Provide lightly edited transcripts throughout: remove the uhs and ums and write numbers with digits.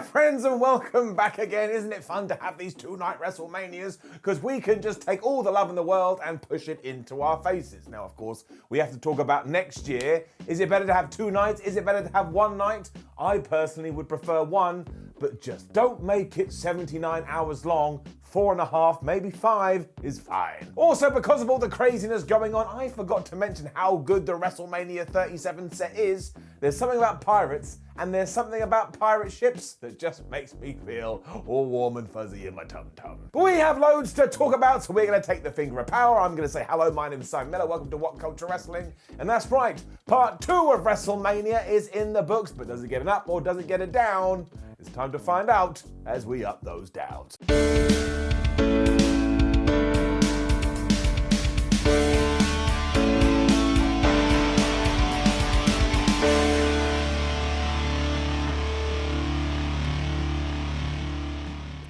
my friends, and welcome back again. Isn't it fun to have these two-night WrestleManias? Because we can just take all the love in the world and push it into our faces. Now, of course, we have to talk about next year. Is it better to have 2 nights? Is it better to have 1 night? I personally would prefer 1, but just don't make it 79 hours long. 4.5, maybe 5 is fine. Also, because of all the craziness going on, I forgot to mention how good the WrestleMania 37 set is. There's something about pirates, and there's something about pirate ships that just makes me feel all warm and fuzzy in my tum-tum. But we have loads to talk about, so we're going to take the finger of power. I'm going to say hello, my name is Simon Miller, welcome to WhatCulture Wrestling. And that's right, part 2 of WrestleMania is in the books, but does it get an up or does it get a down? It's time to find out as we up those downs.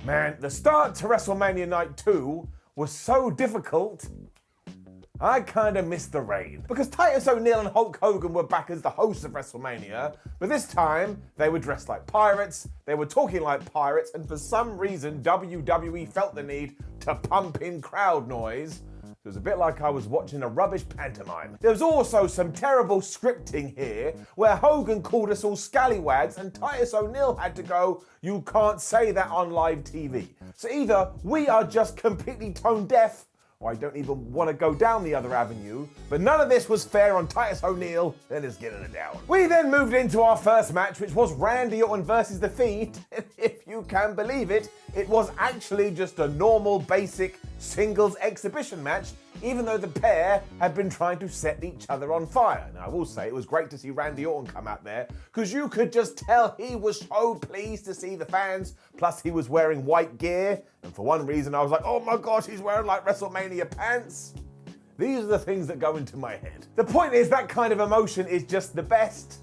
Man, the start to Wrestlemania Night 2 was so difficult, I kind of missed the rain. Because Titus O'Neil and Hulk Hogan were back as the hosts of WrestleMania, but this time they were dressed like pirates, they were talking like pirates, and for some reason WWE felt the need to pump in crowd noise. It was a bit like I was watching a rubbish pantomime. There was also some terrible scripting here, where Hogan called us all scallywags and Titus O'Neil had to go, "You can't say that on live TV." So either we are just completely tone deaf, or I don't even want to go down the other avenue, but none of this was fair on Titus O'Neil, and it's getting it down. We then moved into our first match, which was Randy Orton versus The Fiend, and if you can believe it, it was actually just a normal, basic singles exhibition match, even though the pair had been trying to set each other on fire. Now, I will say it was great to see Randy Orton come out there, because you could just tell he was so pleased to see the fans, plus he was wearing white gear, and for one reason I was like, oh my gosh, he's wearing like WrestleMania pants. These are the things that go into my head. The point is, that kind of emotion is just the best.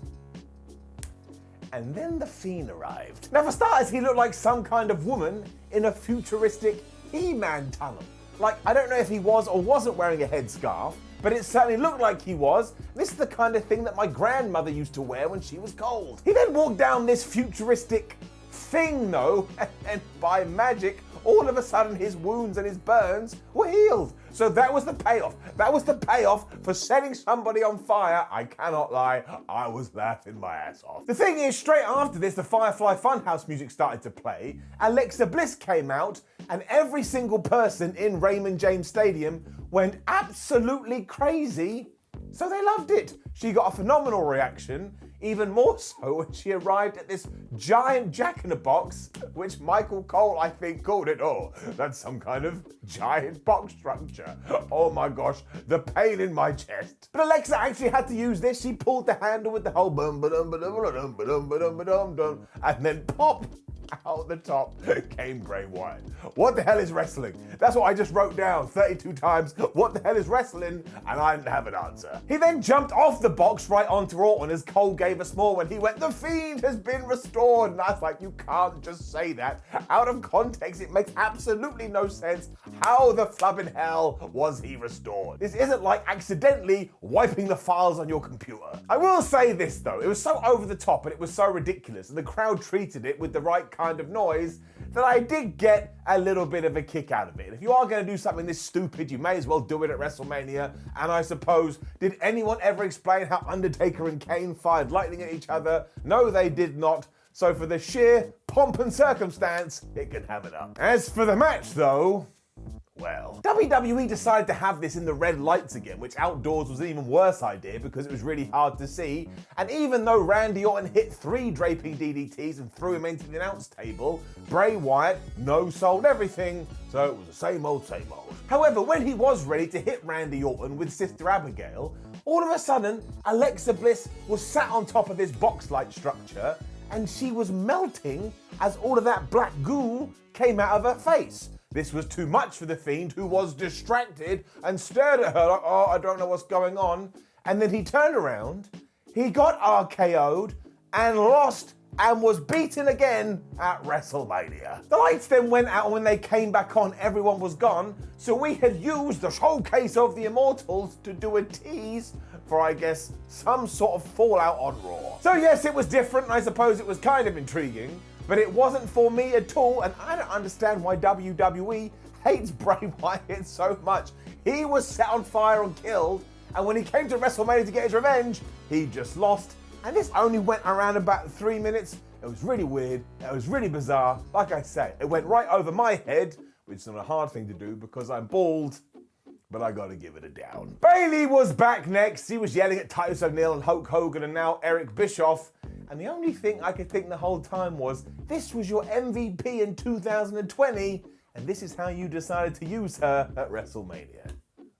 And then the Fiend arrived. Now, for starters, he looked like some kind of woman in a futuristic He-Man tunnel. Like, I don't know if he was or wasn't wearing a headscarf, but it certainly looked like he was. This is the kind of thing that my grandmother used to wear when she was cold. He then walked down this futuristic thing, though, and by magic, all of a sudden his wounds and his burns were healed. So that was the payoff. That was the payoff for setting somebody on fire. I cannot lie, I was laughing my ass off. The thing is, straight after this, the Firefly Funhouse music started to play, Alexa Bliss came out, and every single person in Raymond James Stadium went absolutely crazy. So they loved it. She got a phenomenal reaction, even more so when she arrived at this giant jack-in-a-box, which Michael Cole, I think, called it, oh, that's some kind of giant box structure. Oh my gosh, the pain in my chest. But Alexa actually had to use this. She pulled the handle with the whole bum-ba-dum-ba-dum-ba-dum-ba-dum-ba-dum, and then pop, out the top came Bray Wyatt. What the hell is wrestling? That's what I just wrote down 32 times. What the hell is wrestling? And I didn't have an answer. He then jumped off the box right onto Orton as Cole gave us more when he went, "The Fiend has been restored." And I was like, you can't just say that. Out of context, it makes absolutely no sense. How the flubbing hell was he restored? This isn't like accidentally wiping the files on your computer. I will say this though, it was so over the top and it was so ridiculous, and the crowd treated it with the right kind of noise that I did get a little bit of a kick out of it. If you are going to do something this stupid, you may as well do it at WrestleMania. And I suppose, did anyone ever explain how Undertaker and Kane fired lightning at each other? No, they did not. So for the sheer pomp and circumstance, it can have it up. As for the match though, well, WWE decided to have this in the red lights again, which outdoors was an even worse idea because it was really hard to see. And even though Randy Orton hit 3 draping DDTs and threw him into the announce table, Bray Wyatt no-sold everything, so it was the same old, same old. However, when he was ready to hit Randy Orton with Sister Abigail, all of a sudden, Alexa Bliss was sat on top of this box-like structure, and she was melting as all of that black goo came out of her face. This was too much for the Fiend, who was distracted and stared at her like, oh, I don't know what's going on. And then he turned around, he got RKO'd and lost and was beaten again at WrestleMania. The lights then went out, and when they came back on, everyone was gone. So we had used the showcase of the Immortals to do a tease for, I guess, some sort of fallout on Raw. So yes, it was different, and I suppose it was kind of intriguing. but it wasn't for me at all, and I don't understand why WWE hates Bray Wyatt so much. He was set on fire and killed, and when he came to WrestleMania to get his revenge, he just lost. And this only went around about 3 minutes. It was really weird. It was really bizarre. Like I say, it went right over my head, which is not a hard thing to do because I'm bald, but I gotta give it a down. Bayley was back next. He was yelling at Titus O'Neil and Hulk Hogan and now Eric Bischoff. And the only thing I could think the whole time was, this was your MVP in 2020, and this is how you decided to use her at WrestleMania.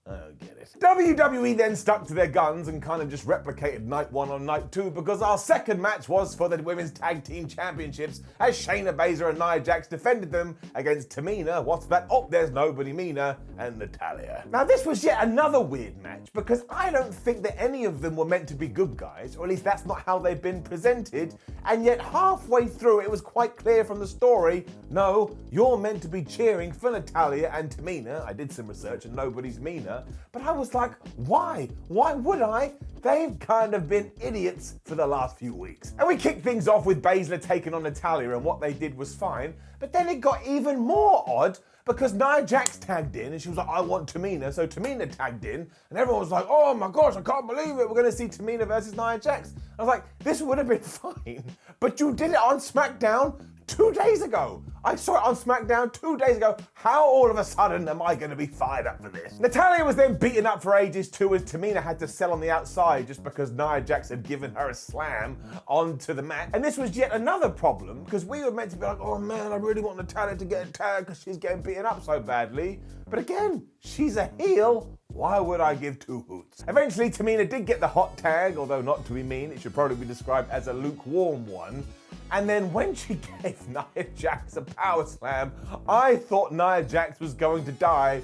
I don't get it. WWE then stuck to their guns and kind of just replicated night 1 on night 2 because our second match was for the Women's Tag Team Championships as Shayna Baszler and Nia Jax defended them against Tamina, what's that? Oh, there's nobody meaner, and Natalya. Now this was yet another weird match because I don't think that any of them were meant to be good guys, or at least that's not how they've been presented, and yet halfway through it was quite clear from the story, no, you're meant to be cheering for Natalya and Tamina. I did some research and nobody's meaner. But I was like, why? Why would I? They've kind of been idiots for the last few weeks. And we kicked things off with Baszler taking on Natalya, and what they did was fine. But then it got even more odd because Nia Jax tagged in and she was like, I want Tamina. So Tamina tagged in and everyone was like, oh my gosh, I can't believe it. We're going to see Tamina versus Nia Jax. I was like, this would have been fine. But you did it on SmackDown 2 days ago. I saw it on SmackDown 2 days ago. How all of a sudden am I going to be fired up for this? Natalya was then beaten up for ages too as Tamina had to sell on the outside just because Nia Jax had given her a slam onto the mat. And this was yet another problem because we were meant to be like, oh man, I really want Natalya to get a tag because she's getting beaten up so badly. But again, she's a heel. Why would I give two hoots? Eventually, Tamina did get the hot tag, although not to be mean, it should probably be described as a lukewarm one. And then when she gave Nia Jax a power slam, I thought Nia Jax was going to die.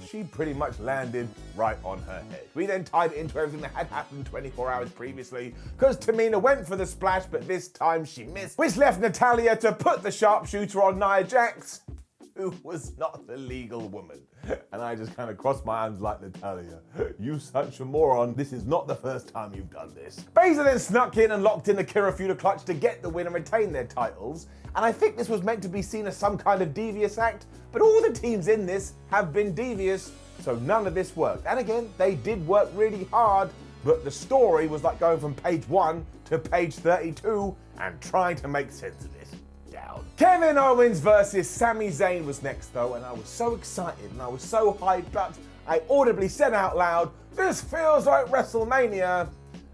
She pretty much landed right on her head. We then tied it into everything that had happened 24 hours previously, because Tamina went for the splash, but this time she missed, which left Natalya to put the sharpshooter on Nia Jax, who was not the legal woman. And I just kind of crossed my arms like, Natalya, you such a moron. This is not the first time you've done this. Baszler then snuck in and locked in the Kirifuda clutch to get the win and retain their titles. And I think this was meant to be seen as some kind of devious act, but all the teams in this have been devious, so none of this worked. And again, they did work really hard, but the story was like going from page 1 to page 32 and trying to make sense of it. Kevin Owens versus Sami Zayn was next though, and I was so excited and I was so hyped up, I audibly said out loud, this feels like WrestleMania,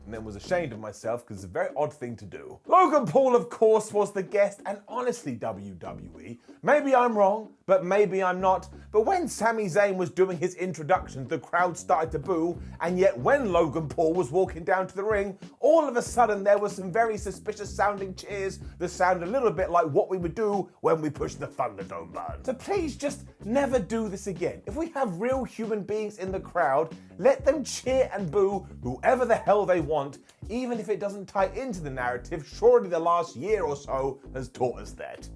and then was ashamed of myself because it's a very odd thing to do. Logan Paul, of course, was the guest, and honestly, WWE, maybe I'm wrong, but maybe I'm not, but when Sami Zayn was doing his introduction, the crowd started to boo, and yet when Logan Paul was walking down to the ring, all of a sudden there was some very suspicious sounding cheers that sound a little bit like what we would do when we push the Thunderdome button. So please just never do this again. If we have real human beings in the crowd, let them cheer and boo whoever the hell they want, even if it doesn't tie into the narrative. Surely the last year or so has taught us that.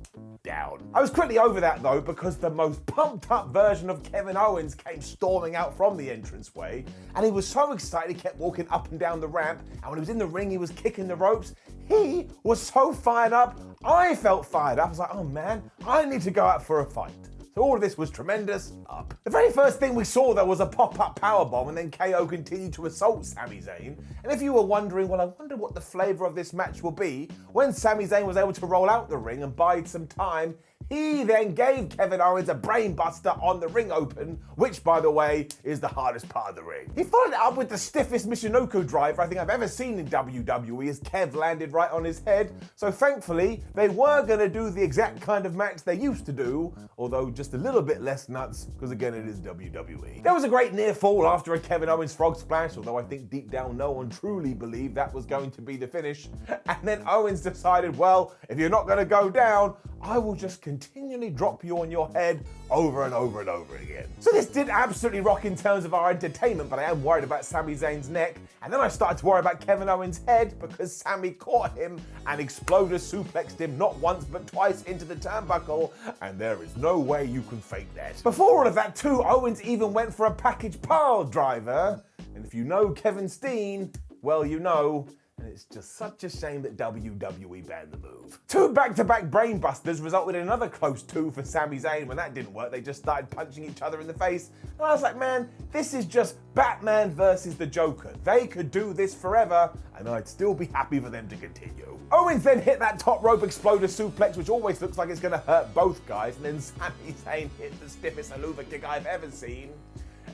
Down. I was quickly over that though, because the most pumped up version of Kevin Owens came storming out from the entranceway, and he was so excited he kept walking up and down the ramp, and when he was in the ring he was kicking the ropes. He was so fired up, I felt fired up. I was like, oh man, I need to go out for a fight. So all of this was tremendous up. The very first thing we saw though was a pop-up powerbomb, and then KO continued to assault Sami Zayn. And if you were wondering, well, I wonder what the flavour of this match will be, when Sami Zayn was able to roll out the ring and bide some time, he then gave Kevin Owens a brainbuster on the ring open, which, by the way, is the hardest part of the ring. He followed it up with the stiffest Michinoku driver I think I've ever seen in WWE as Kev landed right on his head. So thankfully, they were going to do the exact kind of match they used to do, although just a little bit less nuts, because again, it is WWE. There was a great near fall after a Kevin Owens frog splash, although I think deep down no one truly believed that was going to be the finish. And then Owens decided, well, if you're not going to go down, I will just continually drop you on your head over and over and over again. So this did absolutely rock in terms of our entertainment, but I am worried about Sami Zayn's neck. And then I started to worry about Kevin Owens' head because Sami caught him and exploded suplexed him not once but twice into the turnbuckle, and there is no way you can fake that. Before all of that too, Owens even went for a package pile driver. And if you know Kevin Steen, well, you know, And it's just such a shame that WWE banned the move. Two back-to-back brainbusters resulted in another close two for Sami Zayn. When that didn't work, they just started punching each other in the face. And I was like, man, this is just Batman versus the Joker. They could do this forever, and I'd still be happy for them to continue. Owens then hit that top rope exploder suplex, which always looks like it's gonna hurt both guys, and then Sami Zayn hit the stiffest haluva kick I've ever seen.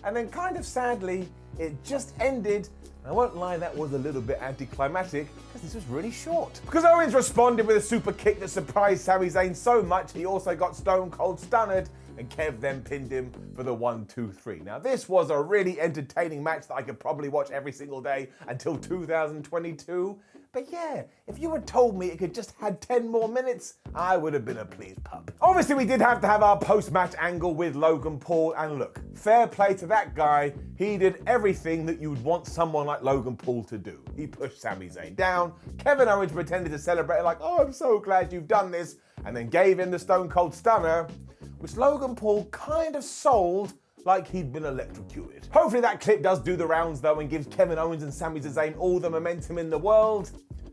And then kind of sadly, it just ended. I won't lie, that was a little bit anticlimactic because this was really short. Because Owens responded with a super kick that surprised Sami Zayn so much, he also got Stone Cold stunned, and Kev then pinned him for the 1, 2, 3. Now this was a really entertaining match that I could probably watch every single day until 2022. But yeah, if you had told me it could just had 10 more minutes, I would have been a pleased pup. Obviously, we did have to have our post-match angle with Logan Paul, and look, fair play to that guy. He did everything that you'd want someone like Logan Paul to do. He pushed Sami Zayn down. Kevin Owens pretended to celebrate like, oh, I'm so glad you've done this, and then gave him the Stone Cold Stunner, which Logan Paul kind of sold like he'd been electrocuted. Hopefully that clip does do the rounds though and gives Kevin Owens and Sami Zayn all the momentum in the world.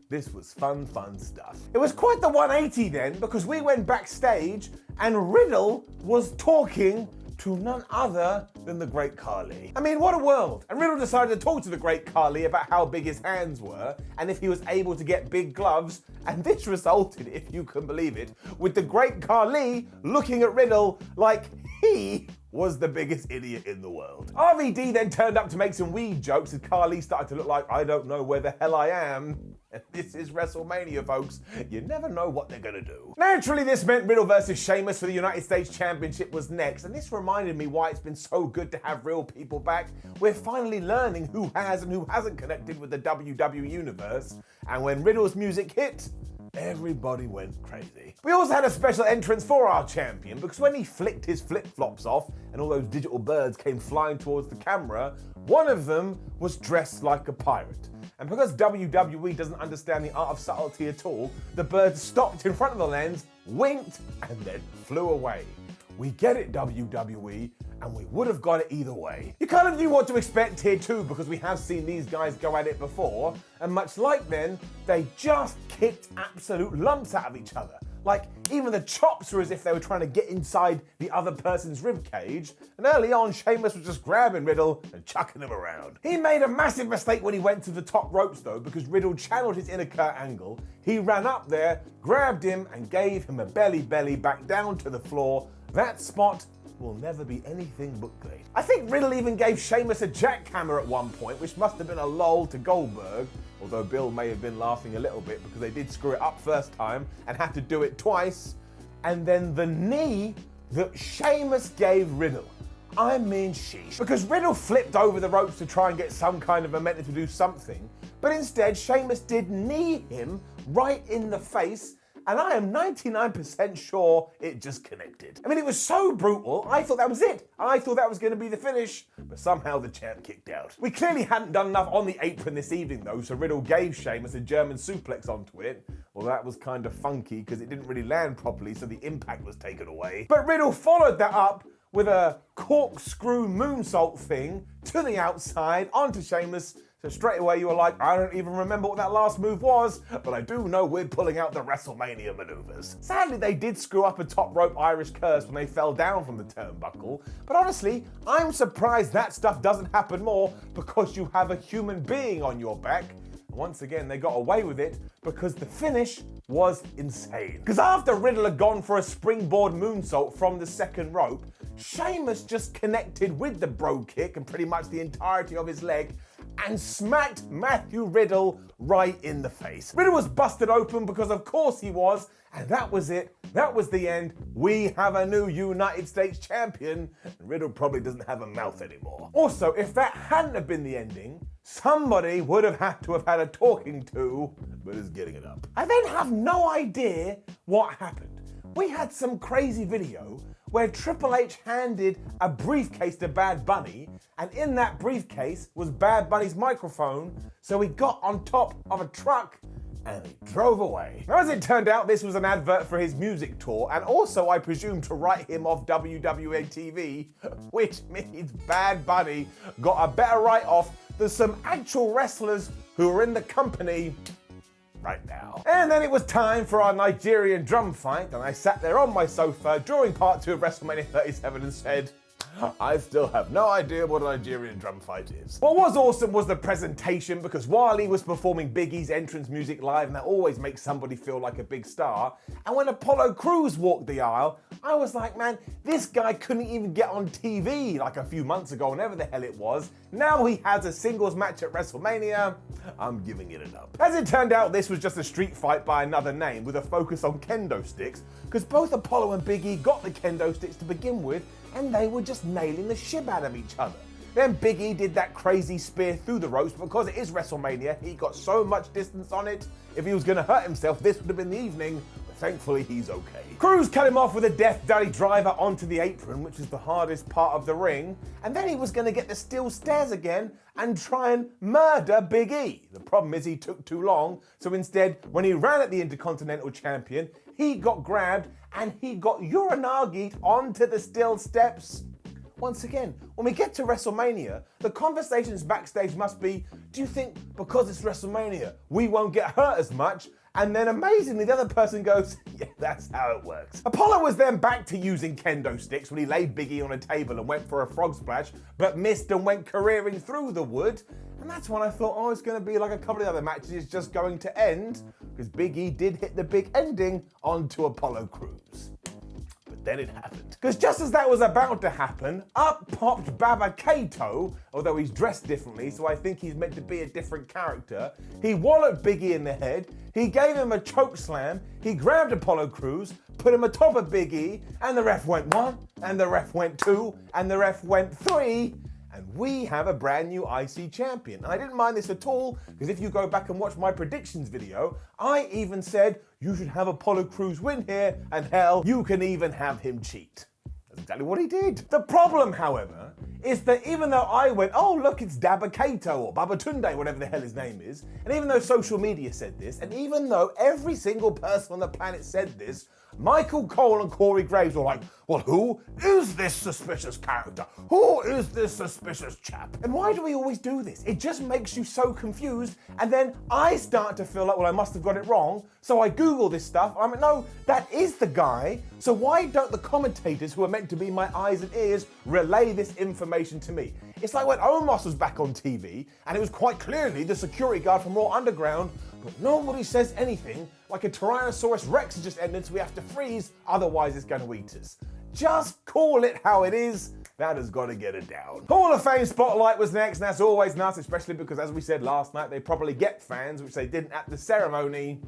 This was fun stuff. It was quite the 180 then, because we went backstage and Riddle was talking to none other than the Great Khali. I mean, what a world. And Riddle decided to talk to the Great Khali about how big his hands were and if he was able to get big gloves. And this resulted, if you can believe it, with the Great Khali looking at Riddle like he was the biggest idiot in the world. RVD then turned up to make some weed jokes as Khali started to look like, I don't know where the hell I am. And this is WrestleMania, folks. You never know what they're gonna do. Naturally, this meant Riddle versus Sheamus for the United States Championship was next, and this reminded me why it's been so good to have real people back. We're finally learning who has and who hasn't connected with the WWE Universe, and when Riddle's music hit, everybody went crazy. We also had a special entrance for our champion, because when he flicked his flip-flops off and all those digital birds came flying towards the camera, one of them was dressed like a pirate. And because WWE doesn't understand the art of subtlety at all, the bird stopped in front of the lens, winked, and then flew away. We get it, WWE, and we would have got it either way. You kind of knew what to expect here too, because we have seen these guys go at it before, and much like then, they just kicked absolute lumps out of each other. Like, even the chops were as if they were trying to get inside the other person's ribcage, and early on, Sheamus was just grabbing Riddle and chucking him around. He made a massive mistake when he went to the top ropes though, because Riddle channeled his inner Kurt Angle. He ran up there, grabbed him, and gave him a belly back down to the floor. That spot will never be anything but great. I think Riddle even gave Sheamus a jackhammer at one point, which must have been a lull to Goldberg, although Bill may have been laughing a little bit because they did screw it up first time and had to do it twice. And then the knee that Sheamus gave Riddle. I mean, sheesh. Because Riddle flipped over the ropes to try and get some kind of momentum to do something, but instead Sheamus did knee him right in the face, and I am 99% sure it just connected. I mean, it was so brutal, I thought that was it. I thought that was going to be the finish, but somehow the champ kicked out. We clearly hadn't done enough on the apron this evening though, so Riddle gave Sheamus a German suplex onto it. Well, that was kind of funky because it didn't really land properly, so the impact was taken away. But Riddle followed that up with a corkscrew moonsault thing to the outside onto Sheamus. So straight away you were like, I don't even remember what that last move was, but I do know we're pulling out the WrestleMania maneuvers. Sadly, they did screw up a top rope Irish curse when they fell down from the turnbuckle, but honestly, I'm surprised that stuff doesn't happen more because you have a human being on your back. Once again, they got away with it because the finish was insane. Because after Riddle had gone for a springboard moonsault from the second rope, Sheamus just connected with the bro kick and pretty much the entirety of his leg and smacked Matthew Riddle right in the face. Riddle was busted open because of course he was, and that was it. That was the end. We have a new United States champion, and Riddle probably doesn't have a mouth anymore. Also, if that hadn't have been the ending, somebody would have had to have had a talking to, but is getting it up. I then have no idea what happened. We had some crazy video where Triple H handed a briefcase to Bad Bunny, and in that briefcase was Bad Bunny's microphone, so he got on top of a truck and he drove away. Now, as it turned out, this was an advert for his music tour, and also, I presume, to write him off WWE TV, which means Bad Bunny got a better write-off than some actual wrestlers who are in the company right now. And then it was time for our Nigerian drum fight, and I sat there on my sofa during part 2 of WrestleMania 37 and said, I still have no idea what a Nigerian drum fight is. What was awesome was the presentation, because while he was performing Big E's entrance music live, and that always makes somebody feel like a big star, and when Apollo Crews walked the aisle, I was like, man, this guy couldn't even get on TV like a few months ago, whenever the hell it was. Now he has a singles match at WrestleMania. I'm giving it an up. As it turned out, this was just a street fight by another name with a focus on kendo sticks, because both Apollo and Big E got the kendo sticks to begin with, and they were just nailing the shit out of each other. Then Big E did that crazy spear through the ropes, but because it is WrestleMania, he got so much distance on it. If he was going to hurt himself, this would have been the evening, but thankfully he's okay. Crews cut him off with a Death Valley driver onto the apron, which is the hardest part of the ring, and then he was going to get the steel stairs again and try and murder Big E. The problem is he took too long, so instead, when he ran at the Intercontinental Champion, he got grabbed and he got Uranagi'd onto the steel steps. Once again, when we get to WrestleMania, the conversations backstage must be, do you think because it's WrestleMania, we won't get hurt as much? And then amazingly, the other person goes, yeah, that's how it works. Apollo was then back to using kendo sticks when he laid Big E on a table and went for a frog splash, but missed and went careering through the wood. And that's when I thought, oh, it's going to be like a couple of other matches, it's just going to end, because Big E did hit the big ending onto Apollo Crews. But then it happened. Because just as that was about to happen, up popped Baba Kato, although he's dressed differently, so I think he's meant to be a different character. He walloped Big E in the head, he gave him a choke slam, he grabbed Apollo Crews, put him atop of Big E, and the ref went 1, and the ref went 2, and the ref went 3, and we have a brand new IC champion. And I didn't mind this at all, because if you go back and watch my predictions video, I even said you should have Apollo Crews win here, and hell, you can even have him cheat. That's exactly what he did. The problem, however, is that even though I went, oh look, it's Baba Kato or Babatunde, whatever the hell his name is, and even though social media said this, and even though every single person on the planet said this, Michael Cole and Corey Graves were like, well, who is this suspicious character? Who is this suspicious chap? And why do we always do this? It just makes you so confused, and then I start to feel like, well, I must have got it wrong, so I Google this stuff. I'm like, no, that is the guy, so why don't the commentators who are meant to be my eyes and ears relay this information to me? It's like when Omos was back on TV, and it was quite clearly the security guard from Raw Underground, but nobody says anything, like a Tyrannosaurus Rex has just ended, so we have to freeze, otherwise it's going to eat us. Just call it how it is. That has got to get it down. Hall of Fame Spotlight was next, and that's always nice, especially because, as we said last night, they probably get fans, which they didn't at the ceremony.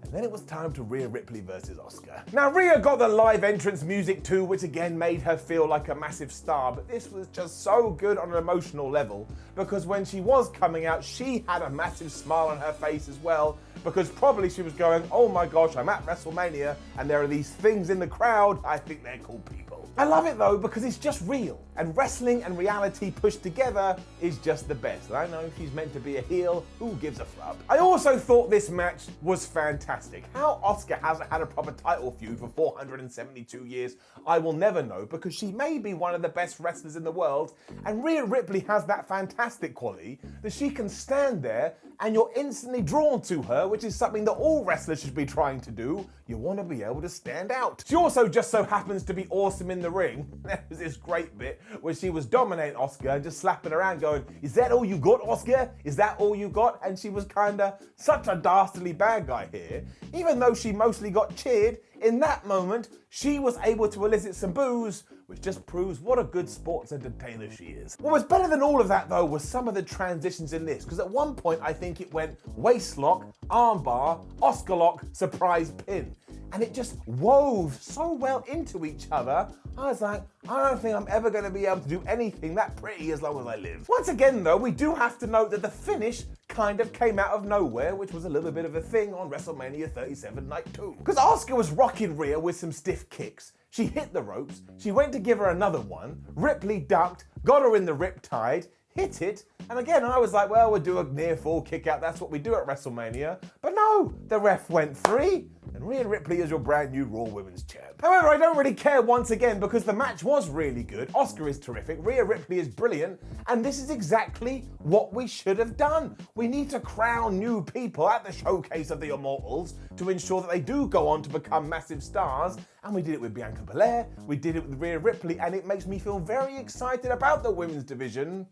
And then it was time to Rhea Ripley versus Asuka. Now, Rhea got the live entrance music too, which again made her feel like a massive star, but this was just so good on an emotional level, because when she was coming out, she had a massive smile on her face as well, because probably she was going, oh my gosh, I'm at WrestleMania, and there are these things in the crowd, I think they're called people. I love it though, because it's just real, and wrestling and reality pushed together is just the best. And I know she's meant to be a heel, who gives a flub? I also thought this match was fantastic. How Asuka hasn't had a proper title feud for 472 years, I will never know, because she may be one of the best wrestlers in the world, and Rhea Ripley has that fantastic quality that she can stand there and you're instantly drawn to her, which is something that all wrestlers should be trying to do. You want to be able to stand out. She also just so happens to be awesome in the ring. There was this great bit where she was dominating Asuka and just slapping around going, is that all you got, Asuka? Is that all you got? And she was kinda such a dastardly bad guy here. Even though she mostly got cheered, in that moment, she was able to elicit some boos, which just proves what a good sports entertainer she is. What was better than all of that though was some of the transitions in this, because at one point I think it went waist lock, armbar, Asuka lock, surprise pin. And it just wove so well into each other. I was like, I don't think I'm ever going to be able to do anything that pretty as long as I live. Once again though, we do have to note that the finish kind of came out of nowhere, which was a little bit of a thing on WrestleMania 37 Night 2. Because Asuka was rocking Rhea with some stiff kicks. She hit the ropes, she went to give her another one, Ripley ducked, got her in the riptide, hit it, and again I was like, well, we'll do a near fall kick out, that's what we do at WrestleMania. But no, the ref went 3, and and Rhea Ripley is your brand new Raw Women's Champ. However, I don't really care once again because the match was really good, Asuka is terrific, Rhea Ripley is brilliant, and this is exactly what we should have done. We need to crown new people at the showcase of the Immortals to ensure that they do go on to become massive stars, and we did it with Bianca Belair, we did it with Rhea Ripley, and it makes me feel very excited about the women's division.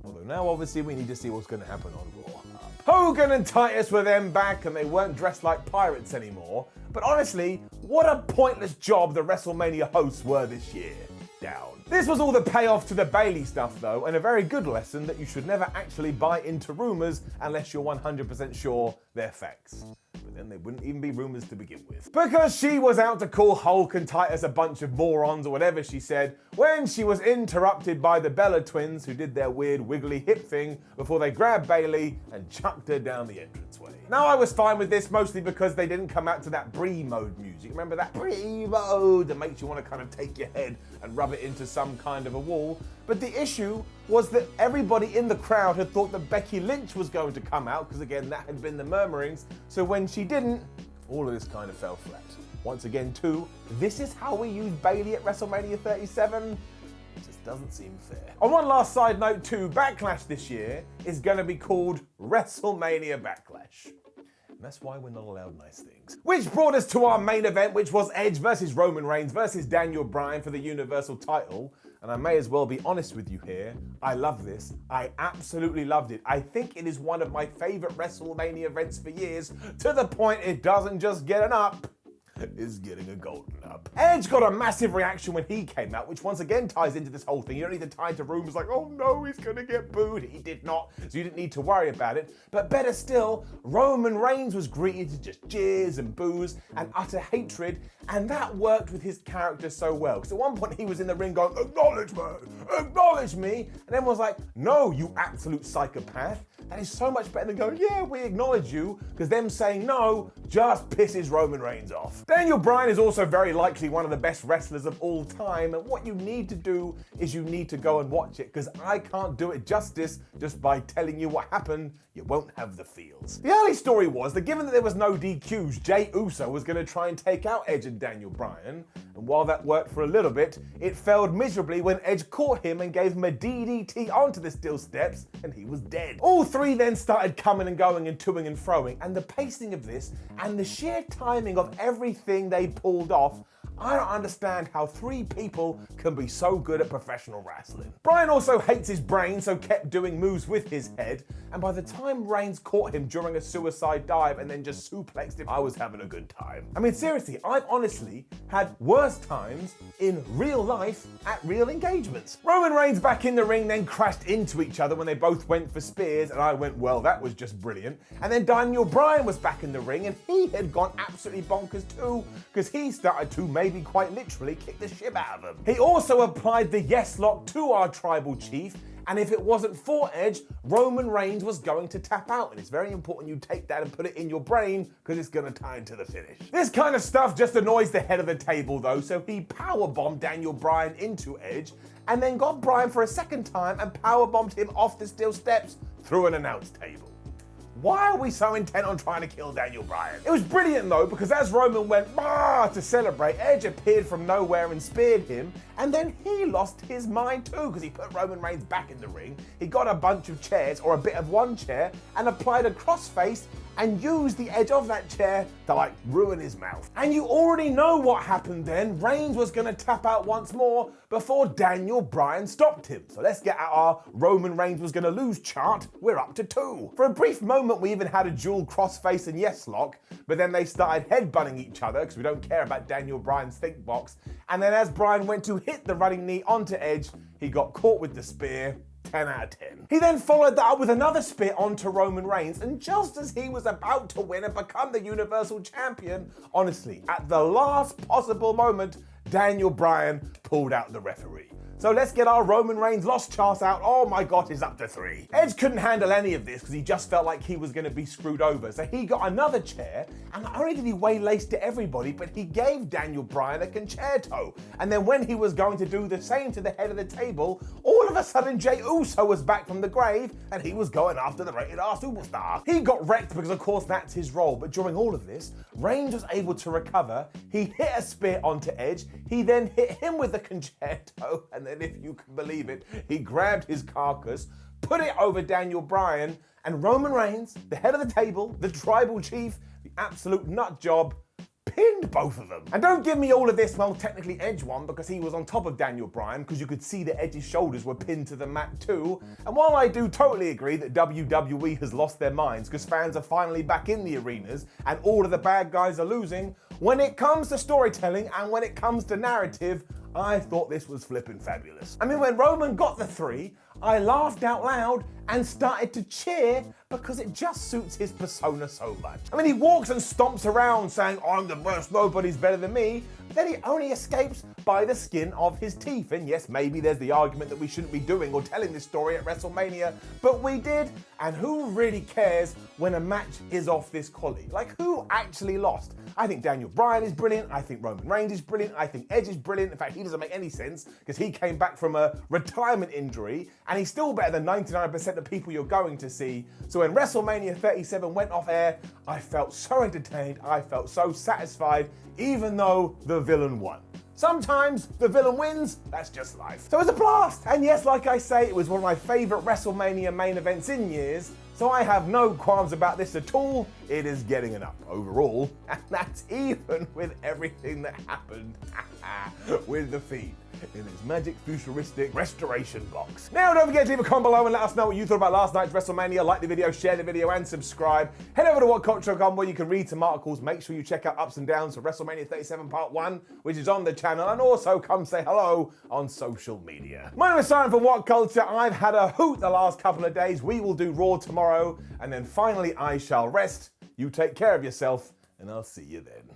Although now obviously we need to see what's going to happen on Raw. Hogan and Titus were then back and they weren't dressed like pirates anymore. But honestly, what a pointless job the WrestleMania hosts were this year. Down. This was all the payoff to the Bayley stuff though, and a very good lesson that you should never actually buy into rumors unless you're 100% sure they're facts. But then they wouldn't even be rumors to begin with. Because she was out to call Hulk and Titus a bunch of morons or whatever she said when she was interrupted by the Bella twins who did their weird wiggly hip thing before they grabbed Bayley and chucked her down the entranceway. Now I was fine with this mostly because they didn't come out to that Brie mode music. Remember that Brie mode that makes you want to kind of take your head and rub it into some kind of a wall? But the issue was that everybody in the crowd had thought that Becky Lynch was going to come out, because again, that had been the murmurings. So when she didn't, all of this kind of fell flat. Once again, too, this is how we use Bayley at WrestleMania 37? It just doesn't seem fair. On one last side note, too, Backlash this year is going to be called WrestleMania Backlash. And that's why we're not allowed nice things. Which brought us to our main event, which was Edge versus Roman Reigns versus Daniel Bryan for the Universal title. And I may as well be honest with you here. I love this. I absolutely loved it. I think it is one of my favorite WrestleMania events for years, to the point it doesn't just get an up, is getting a golden up. Edge got a massive reaction when he came out, which once again ties into this whole thing. You don't need to tie into rumors like, oh no, he's gonna get booed. He did not, so you didn't need to worry about it. But better still, Roman Reigns was greeted to just jeers and boos and utter hatred, and that worked with his character so well. Because at one point he was in the ring going, acknowledge me, and everyone was like, no, you absolute psychopath. That is so much better than going, yeah, we acknowledge you, because them saying no just pisses Roman Reigns off. Daniel Bryan is also very likely one of the best wrestlers of all time, and what you need to do is you need to go and watch it, because I can't do it justice just by telling you what happened. You won't have the feels. The early story was that given that there was no DQs, Jey Uso was going to try and take out Edge and Daniel Bryan, and while that worked for a little bit, it failed miserably when Edge caught him and gave him a DDT onto the steel steps, and he was dead. All three then started coming and going and toing and froing, and the pacing of this and the sheer timing of everything they pulled off, I don't understand how three people can be so good at professional wrestling. Bryan also hates his brain, so kept doing moves with his head, and by the time Reigns caught him during a suicide dive and then just suplexed him, I was having a good time. I mean, seriously, I've honestly had worse times in real life at real engagements. Roman Reigns back in the ring then crashed into each other when they both went for spears, and I went, well, that was just brilliant. And then Daniel Bryan was back in the ring, and he had gone absolutely bonkers too, because he started to maybe quite literally kick the shit out of him. He also applied the yes lock to our tribal chief, and if it wasn't for Edge, Roman Reigns was going to tap out, and it's very important you take that and put it in your brain because it's going to tie into the finish. This kind of stuff just annoys the head of the table though, so he powerbombed Daniel Bryan into Edge, and then got Bryan for a second time and powerbombed him off the steel steps through an announce table. Why are we so intent on trying to kill Daniel Bryan? It was brilliant though, because as Roman went bah to celebrate, Edge appeared from nowhere and speared him, and then he lost his mind too, because he put Roman Reigns back in the ring. He got a bunch of chairs, or a bit of one chair, and applied a crossface and used the edge of that chair to ruin his mouth. And you already know what happened then. Reigns was gonna tap out once more before Daniel Bryan stopped him. So let's get at our Roman Reigns was gonna lose chart. We're up to 2. For a brief moment, we even had a dual crossface and yes lock, but then they started headbutting each other because we don't care about Daniel Bryan's think box. And then as Bryan went to hit the running knee onto Edge, he got caught with the spear. 10 out of 10. He then followed that up with another spear onto Roman Reigns, and just as he was about to win and become the Universal Champion, honestly, at the last possible moment, Daniel Bryan pulled out the referee. So let's get our Roman Reigns lost chart out. Oh my God, he's up to 3. Edge couldn't handle any of this because he just felt like he was going to be screwed over. So he got another chair, and not only did he waylaced to everybody, but he gave Daniel Bryan a concerto. And then when he was going to do the same to the head of the table, all of a sudden Jey Uso was back from the grave, and he was going after the Rated R superstar. He got wrecked because of course that's his role, but during all of this, Reigns was able to recover. He hit a spear onto Edge, he then hit him with the concerto, and then if you can believe it, he grabbed his carcass, put it over Daniel Bryan, and Roman Reigns, the head of the table, the tribal chief, the absolute nut job, pinned both of them. And don't give me all of this, well, technically Edge won because he was on top of Daniel Bryan, because you could see that Edge's shoulders were pinned to the mat too. And while I do totally agree that WWE has lost their minds because fans are finally back in the arenas and all of the bad guys are losing, when it comes to storytelling and when it comes to narrative, I thought this was flipping fabulous. I mean, when Roman got the 3, I laughed out loud and started to cheer because it just suits his persona so much. I mean, he walks and stomps around saying, I'm the worst, nobody's better than me, but then he only escapes by the skin of his teeth. And yes, maybe there's the argument that we shouldn't be doing or telling this story at WrestleMania, but we did. And who really cares when a match is off this quality? Like, who actually lost? I think Daniel Bryan is brilliant. I think Roman Reigns is brilliant. I think Edge is brilliant. In fact, he doesn't make any sense because he came back from a retirement injury and he's still better than 99% of people you're going to see. So when WrestleMania 37 went off air, I felt so entertained. I felt so satisfied, even though the villain won. Sometimes the villain wins, that's just life. So it was a blast. And yes, like I say, it was one of my favorite WrestleMania main events in years. So I have no qualms about this at all. It is getting an up overall. And that's even with everything that happened with the Fiend in his magic futuristic restoration box. Now don't forget to leave a comment below and let us know what you thought about last night's WrestleMania. Like the video, share the video and subscribe. Head over to WhatCulture.com where you can read some articles. Make sure you check out Ups and Downs for WrestleMania 37 Part 1, which is on the channel, and also come say hello on social media. My name is Simon from WhatCulture. I've had a hoot the last couple of days. We will do Raw tomorrow, and then finally I shall rest. You take care of yourself, and I'll see you then.